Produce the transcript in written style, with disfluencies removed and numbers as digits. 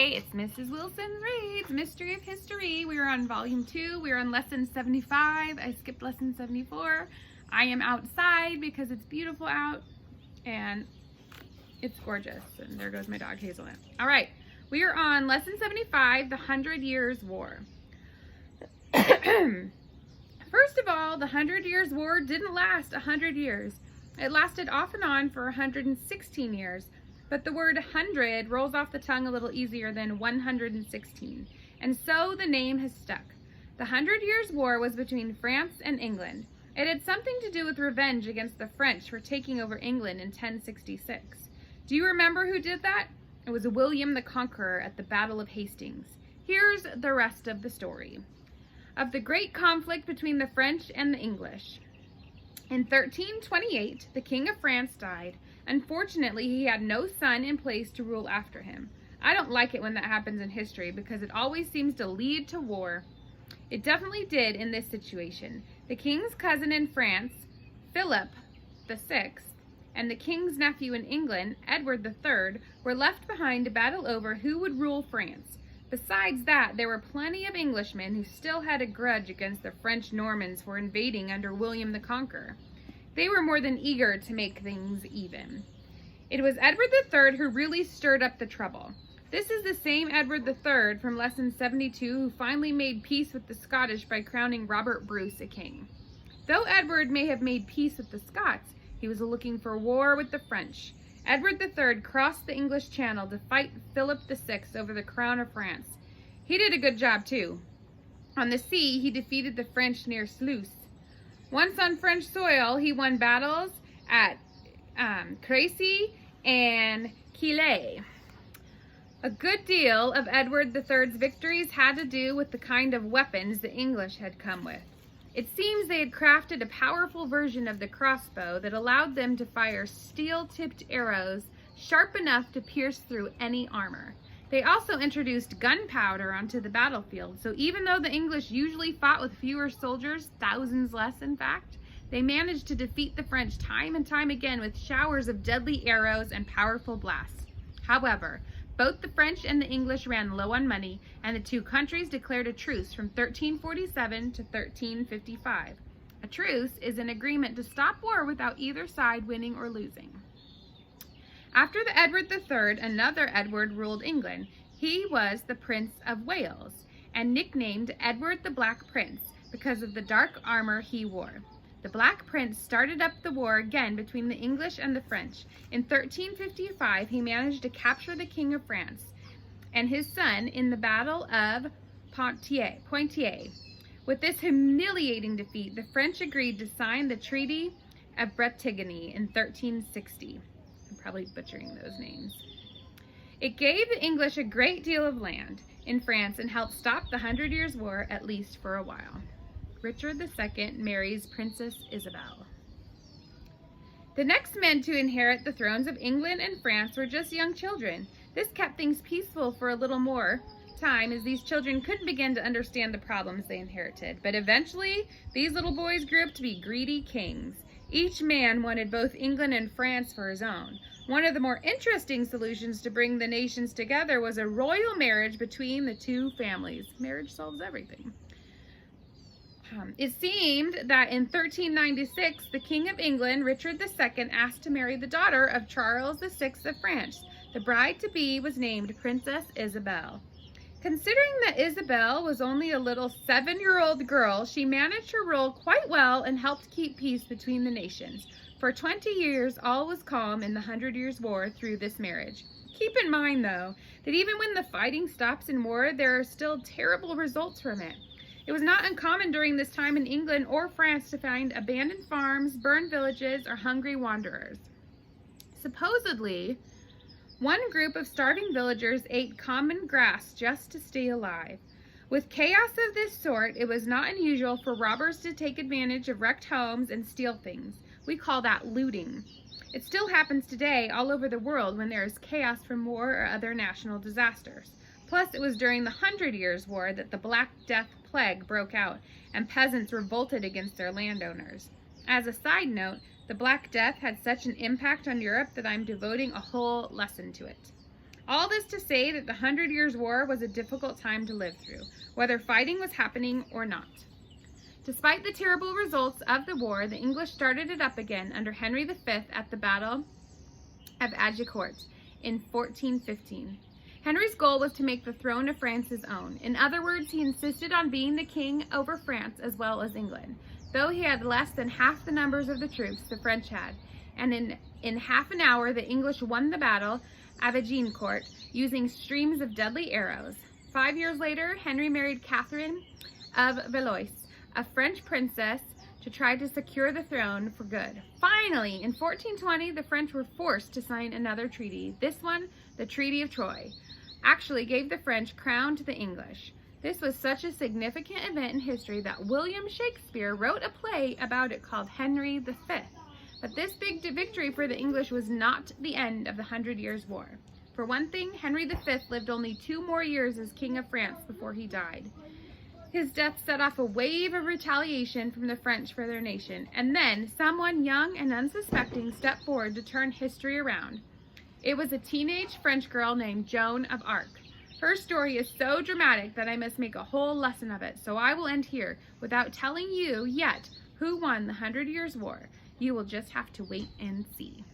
Hey, it's Mrs. Wilson Reads Mystery of History. We are on volume 2. We are on lesson 75. I skipped lesson 74. I am outside because it's beautiful out and it's gorgeous. And there goes my dog Hazelnut. All right, we are on lesson 75, the 100 Years' War. First of all, the 100 Years' War didn't last 100 years. It lasted off and on for 116 years. But the word 100 rolls off the tongue a little easier than 116, and so the name has stuck. The 100 Years' War was between France and England. It had something to do with revenge against the French for taking over England in 1066. Do you remember who did that? It was William the Conqueror at the Battle of Hastings. Here's the rest of the story. Of the great conflict between the French and the English. In 1328, the King of France died. Unfortunately, he had no son in place to rule after him. I don't like it when that happens in history because it always seems to lead to war. It definitely did in this situation. The king's cousin in France, Philip VI, and the king's nephew in England, Edward III, were left behind to battle over who would rule France. Besides that, there were plenty of Englishmen who still had a grudge against the French Normans for invading under William the Conqueror. They were more than eager to make things even. It was Edward III who really stirred up the trouble. This is the same Edward III from lesson 72 who finally made peace with the Scottish by crowning Robert Bruce a king. Though Edward may have made peace with the Scots, he was looking for war with the French. Edward III crossed the English Channel to fight Philip VI over the crown of France. He did a good job too. On the sea, he defeated the French near Sluis. Once on French soil, he won battles at Crécy and Quillet. A good deal of Edward III's victories had to do with the kind of weapons the English had come with. It seems they had crafted a powerful version of the crossbow that allowed them to fire steel-tipped arrows sharp enough to pierce through any armor. They also introduced gunpowder onto the battlefield, so even though the English usually fought with fewer soldiers, thousands less in fact, they managed to defeat the French time and time again with showers of deadly arrows and powerful blasts. However, both the French and the English ran low on money, and the two countries declared a truce from 1347 to 1355. A truce is an agreement to stop war without either side winning or losing. After the Edward III, another Edward ruled England. He was the Prince of Wales, and nicknamed Edward the Black Prince because of the dark armor he wore. The Black Prince started up the war again between the English and the French. In 1355, he managed to capture the King of France and his son in the Battle of Poitiers. With this humiliating defeat, the French agreed to sign the Treaty of Bretigny in 1360. I'm probably butchering those names. It gave the English a great deal of land in France and helped stop the 100 Years' War, at least for a while. Richard II marries Princess Isabel. The next men to inherit the thrones of England and France were just young children. This kept things peaceful for a little more time as these children couldn't begin to understand the problems they inherited. But eventually, these little boys grew up to be greedy kings. Each man wanted both England and France for his own. One of the more interesting solutions to bring the nations together was a royal marriage between the two families. Marriage solves everything. It seemed that in 1396, the King of England, Richard II, asked to marry the daughter of Charles VI of France. The bride-to-be was named Princess Isabel. Considering that Isabel was only a little 7-year-old girl, she managed her role quite well and helped keep peace between the nations. For 20 years, all was calm in the 100 Years' War through this marriage. Keep in mind, though, that even when the fighting stops in war, there are still terrible results from it. It was not uncommon during this time in England or France to find abandoned farms, burned villages, or hungry wanderers. Supposedly, one group of starving villagers ate common grass just to stay alive. With chaos of this sort, it was not unusual for robbers to take advantage of wrecked homes and steal things. We call that looting. It still happens today all over the world when there is chaos from war or other national disasters. Plus, it was during the 100 Years' War that the Black Death plague broke out, and peasants revolted against their landowners. As a side note, the Black Death had such an impact on Europe that I'm devoting a whole lesson to it. All this to say that the 100 Years' War was a difficult time to live through, whether fighting was happening or not. Despite the terrible results of the war, the English started it up again under Henry V at the Battle of Agincourt in 1415. Henry's goal was to make the throne of France his own. In other words, he insisted on being the king over France as well as England, though he had less than half the numbers of the troops the French had. And in half an hour, the English won the Battle of Agincourt using streams of deadly arrows. 5 years later, Henry married Catherine of Valois, a French princess, to try to secure the throne for good. Finally, in 1420, the French were forced to sign another treaty. This one, the Treaty of Troyes, actually gave the French crown to the English. This was such a significant event in history that William Shakespeare wrote a play about it called Henry V. But this big victory for the English was not the end of the 100 Years' War. For one thing, Henry V lived only 2 more years as King of France before he died. His death set off a wave of retaliation from the French for their nation, and then someone young and unsuspecting stepped forward to turn history around. It was a teenage French girl named Joan of Arc. Her story is so dramatic that I must make a whole lesson of it, so I will end here without telling you yet who won the 100 Years' War. You will just have to wait and see.